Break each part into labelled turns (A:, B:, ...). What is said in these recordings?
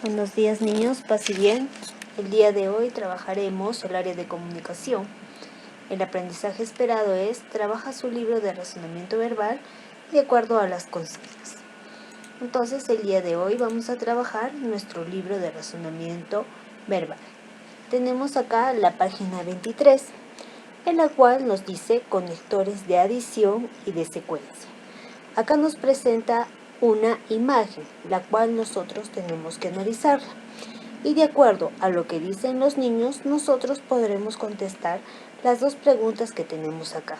A: Buenos días niños, pase bien. El día de hoy trabajaremos el área de comunicación. El aprendizaje esperado es: trabaja su libro de razonamiento verbal de acuerdo a las consignas. Entonces el día de hoy vamos a trabajar nuestro libro de razonamiento verbal. Tenemos acá la página 23, en la cual nos dice conectores de adición y de secuencia. Acá nos presenta una imagen, la cual nosotros tenemos que analizarla. Y de acuerdo a lo que dicen los niños, nosotros podremos contestar las dos preguntas que tenemos acá,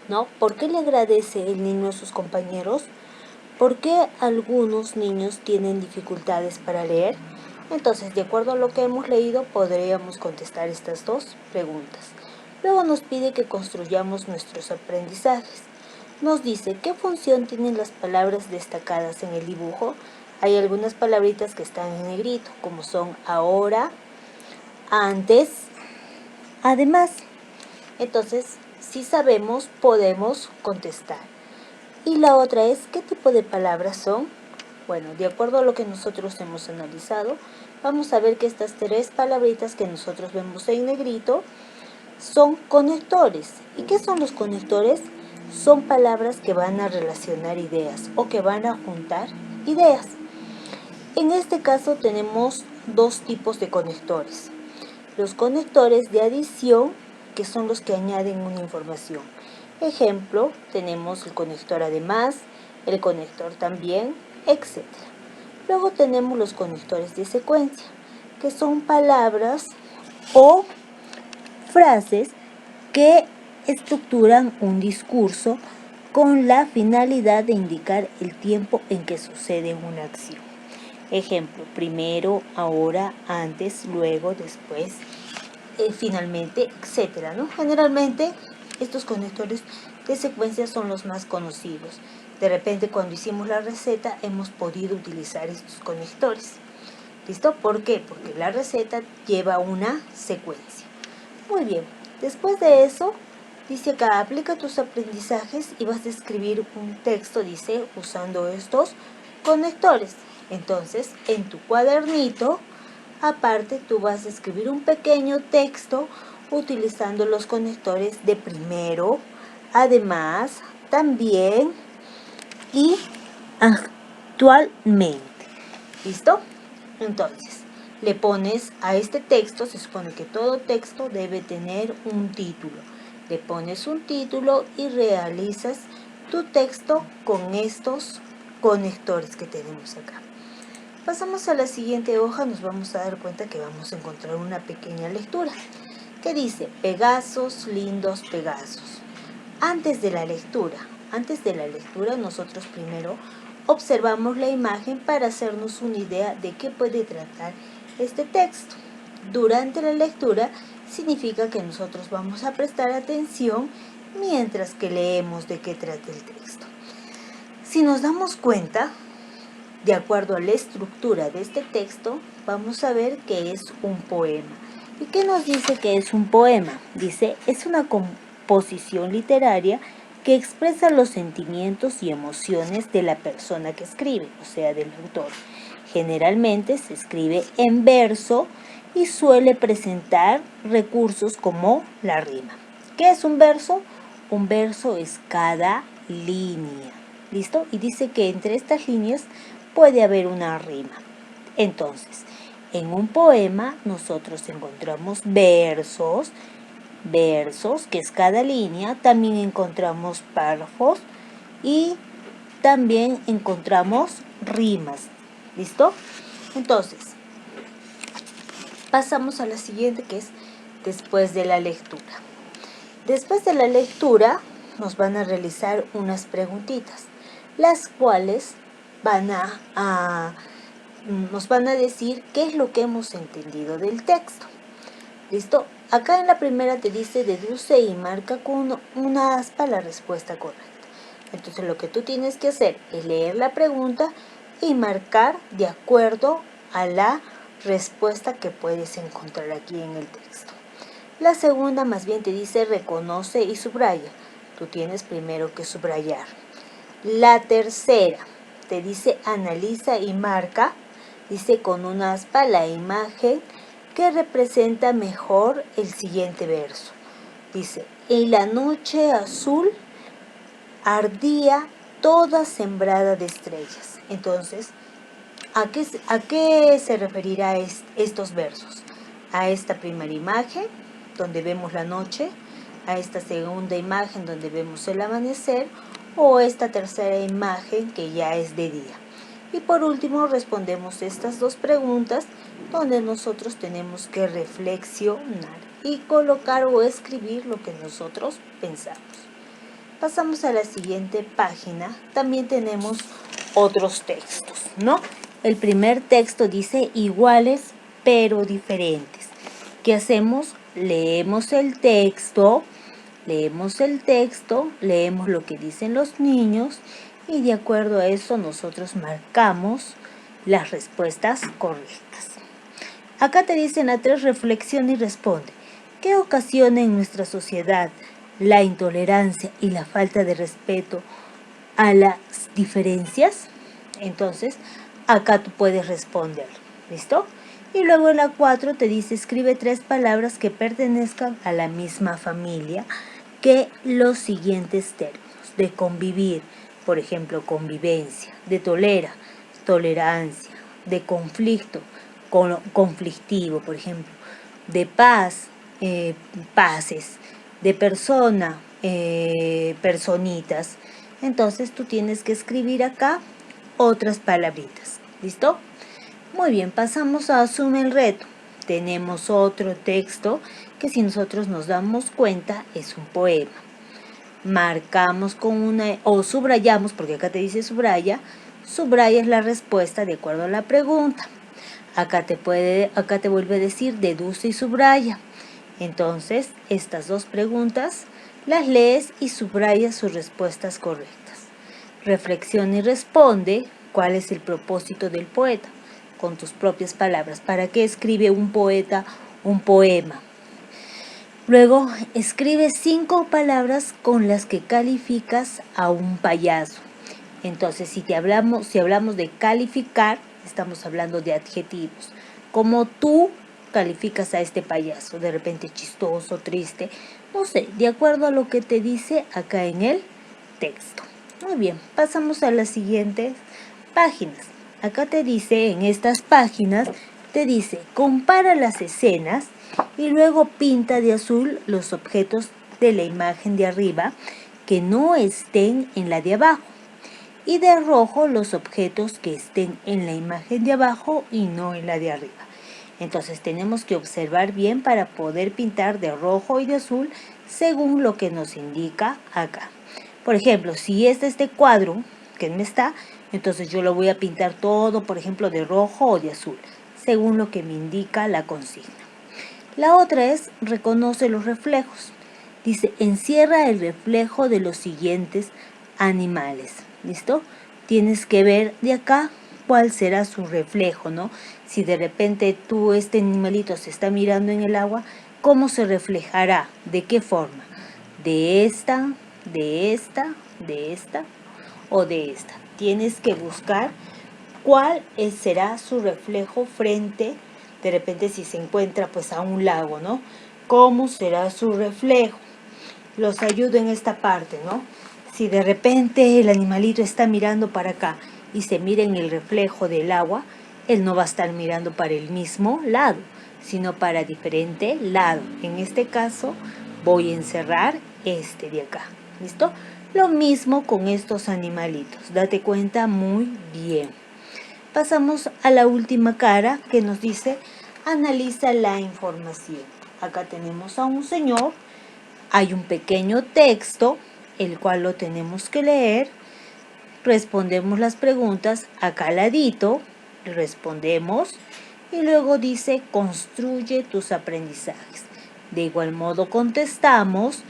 A: ¿no? ¿Por qué le agradece el niño a sus compañeros? ¿Por qué algunos niños tienen dificultades para leer? Entonces, de acuerdo a lo que hemos leído, podríamos contestar estas dos preguntas. Luego nos pide que construyamos nuestros aprendizajes. Nos dice qué función tienen las palabras destacadas en el dibujo. Hay algunas palabritas que están en negrito, como son ahora, antes, además. Entonces, si sabemos, podemos contestar. Y la otra es, ¿qué tipo de palabras son? Bueno, de acuerdo a lo que nosotros hemos analizado, vamos a ver que estas tres palabritas que nosotros vemos en negrito son conectores. ¿Y qué son los conectores? Son palabras que van a relacionar ideas o que van a juntar ideas. En este caso tenemos dos tipos de conectores. Los conectores de adición, que son los que añaden una información. Ejemplo, tenemos el conector además, el conector también, etc. Luego tenemos los conectores de secuencia, que son palabras o frases que estructuran un discurso con la finalidad de indicar el tiempo en que sucede una acción. Ejemplo, primero, ahora, antes, luego, después, finalmente, etc., ¿no? Generalmente estos conectores de secuencia son los más conocidos. De repente, cuando hicimos la receta hemos podido utilizar estos conectores. ¿Listo? ¿Por qué? Porque la receta lleva una secuencia. Muy bien, después de eso dice acá, aplica tus aprendizajes y vas a escribir un texto, dice, usando estos conectores. Entonces, en tu cuadernito, aparte, tú vas a escribir un pequeño texto utilizando los conectores de primero, además, también y actualmente. ¿Listo? Entonces, le pones a este texto, se supone que todo texto debe tener un título. Le pones un título y realizas tu texto con estos conectores que tenemos acá. Pasamos a la siguiente hoja, nos vamos a dar cuenta que vamos a encontrar una pequeña lectura que dice, Pegasos, lindos Pegasos. Antes de la lectura nosotros primero observamos la imagen para hacernos una idea de qué puede tratar este texto. Durante la lectura significa que nosotros vamos a prestar atención mientras que leemos de qué trata el texto. Si nos damos cuenta, de acuerdo a la estructura de este texto, vamos a ver que es un poema. ¿Y qué nos dice que es un poema? Dice, es una composición literaria que expresa los sentimientos y emociones de la persona que escribe, o sea, del autor. Generalmente se escribe en verso y suele presentar recursos como la rima. ¿Qué es un verso? Un verso es cada línea. ¿Listo? Y dice que entre estas líneas puede haber una rima. Entonces, en un poema nosotros encontramos versos, que es cada línea, también encontramos párrafos y también encontramos rimas. ¿Listo? Entonces, pasamos a la siguiente, que es después de la lectura. Después de la lectura nos van a realizar unas preguntitas, las cuales nos van a decir qué es lo que hemos entendido del texto. ¿Listo? Acá en la primera te dice deduce y marca con una aspa la respuesta correcta. Entonces lo que tú tienes que hacer es leer la pregunta y marcar de acuerdo a la respuesta que puedes encontrar aquí en el texto. La segunda más bien te dice reconoce y subraya. Tú tienes primero que subrayar. La tercera te dice analiza y marca. Dice con una aspa la imagen que representa mejor el siguiente verso. Dice, en la noche azul ardía toda sembrada de estrellas. Entonces, ¿a qué se referirá estos versos? A esta primera imagen, donde vemos la noche, a esta segunda imagen, donde vemos el amanecer, o esta tercera imagen, que ya es de día. Y por último, respondemos estas dos preguntas, donde nosotros tenemos que reflexionar y colocar o escribir lo que nosotros pensamos. Pasamos a la siguiente página. También tenemos otros textos, ¿no? El primer texto dice iguales pero diferentes. ¿Qué hacemos? Leemos el texto, leemos lo que dicen los niños y de acuerdo a eso nosotros marcamos las respuestas correctas. Acá te dicen a 3, reflexiona y responde. ¿Qué ocasiona en nuestra sociedad la intolerancia y la falta de respeto a las diferencias? Entonces, acá tú puedes responder. ¿Listo? Y luego en la 4 te dice, escribe 3 palabras que pertenezcan a la misma familia que los siguientes términos. De convivir, por ejemplo, convivencia. De tolerancia. De conflicto, conflictivo, por ejemplo. De paz, paces. De persona, personitas. Entonces tú tienes que escribir acá otras palabritas. ¿Listo? Muy bien, pasamos a asume el reto. Tenemos otro texto que si nosotros nos damos cuenta es un poema. Marcamos con una, o subrayamos, porque acá te dice subrayas la respuesta de acuerdo a la pregunta. Acá te vuelve a decir deduce y subraya. Entonces, estas dos preguntas las lees y subrayas sus respuestas correctas. Reflexiona y responde cuál es el propósito del poeta, con tus propias palabras. ¿Para qué escribe un poeta un poema? Luego, escribe 5 palabras con las que calificas a un payaso. Entonces, si hablamos de calificar, estamos hablando de adjetivos. Como tú calificas a este payaso, de repente chistoso, triste, no sé, de acuerdo a lo que te dice acá en el texto. Muy bien, pasamos a las siguientes páginas. Acá te dice, en estas páginas, te dice, compara las escenas y luego pinta de azul los objetos de la imagen de arriba que no estén en la de abajo y de rojo los objetos que estén en la imagen de abajo y no en la de arriba. Entonces tenemos que observar bien para poder pintar de rojo y de azul según lo que nos indica acá. Por ejemplo, si es este cuadro que me está, entonces yo lo voy a pintar todo, por ejemplo, de rojo o de azul, según lo que me indica la consigna. La otra es, reconoce los reflejos. Dice, encierra el reflejo de los siguientes animales. ¿Listo? Tienes que ver de acá cuál será su reflejo, ¿no? Si de repente este animalito se está mirando en el agua, ¿cómo se reflejará? ¿De qué forma? ¿De esta o de esta? Tienes que buscar cuál será su reflejo frente, de repente si se encuentra pues a un lago, ¿no? ¿Cómo será su reflejo? Los ayudo en esta parte, ¿no? Si de repente el animalito está mirando para acá y se mira en el reflejo del agua, él no va a estar mirando para el mismo lado, sino para diferente lado. En este caso voy a encerrar este de acá, ¿listo? Lo mismo con estos animalitos, date cuenta muy bien. Pasamos a la última cara que nos dice, analiza la información. Acá tenemos a un señor, hay un pequeño texto, el cual lo tenemos que leer, respondemos las preguntas acá al ladito, respondemos y luego dice, construye tus aprendizajes. De igual modo contestamos,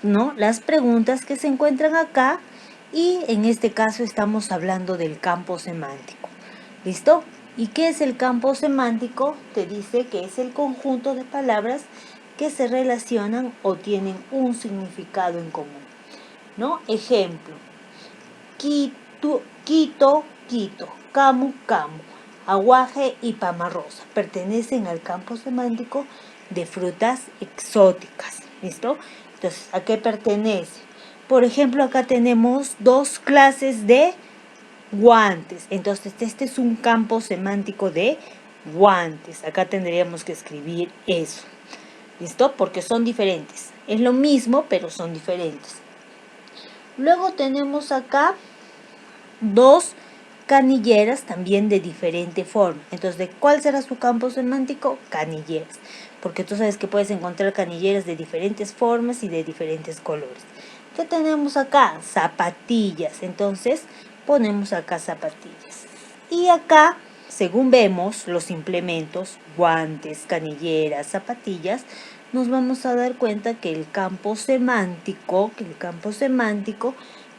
A: ¿no?, las preguntas que se encuentran acá y en este caso estamos hablando del campo semántico. ¿Listo? ¿Y qué es el campo semántico? Te dice que es el conjunto de palabras que se relacionan o tienen un significado en común, ¿no? Ejemplo, quito, quito, camu, camu, aguaje y pamarrosa. Pertenecen al campo semántico de frutas exóticas. ¿Listo? Entonces, ¿a qué pertenece? Por ejemplo, acá tenemos 2 clases de guantes. Entonces, este es un campo semántico de guantes. Acá tendríamos que escribir eso. ¿Listo? Porque son diferentes. Es lo mismo, pero son diferentes. Luego tenemos acá 2 canilleras también de diferente forma. Entonces, ¿de cuál será su campo semántico? Canilleras. Porque tú sabes que puedes encontrar canilleras de diferentes formas y de diferentes colores. ¿Qué tenemos acá? Zapatillas. Entonces, ponemos acá zapatillas. Y acá, según vemos los implementos, guantes, canilleras, zapatillas, nos vamos a dar cuenta que el campo semántico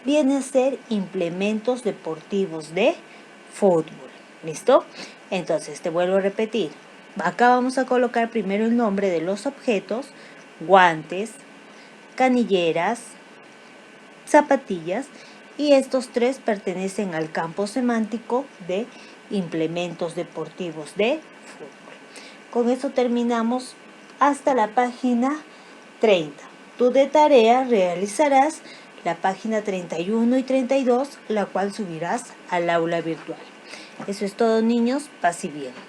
A: viene a ser implementos deportivos de fútbol. ¿Listo? Entonces, te vuelvo a repetir. Acá vamos a colocar primero el nombre de los objetos, guantes, canilleras, zapatillas, y estos 3 pertenecen al campo semántico de implementos deportivos de fútbol. Con eso terminamos hasta la página 30. Tú de tarea realizarás la página 31 y 32, la cual subirás al aula virtual. Eso es todo, niños. Paz y bien.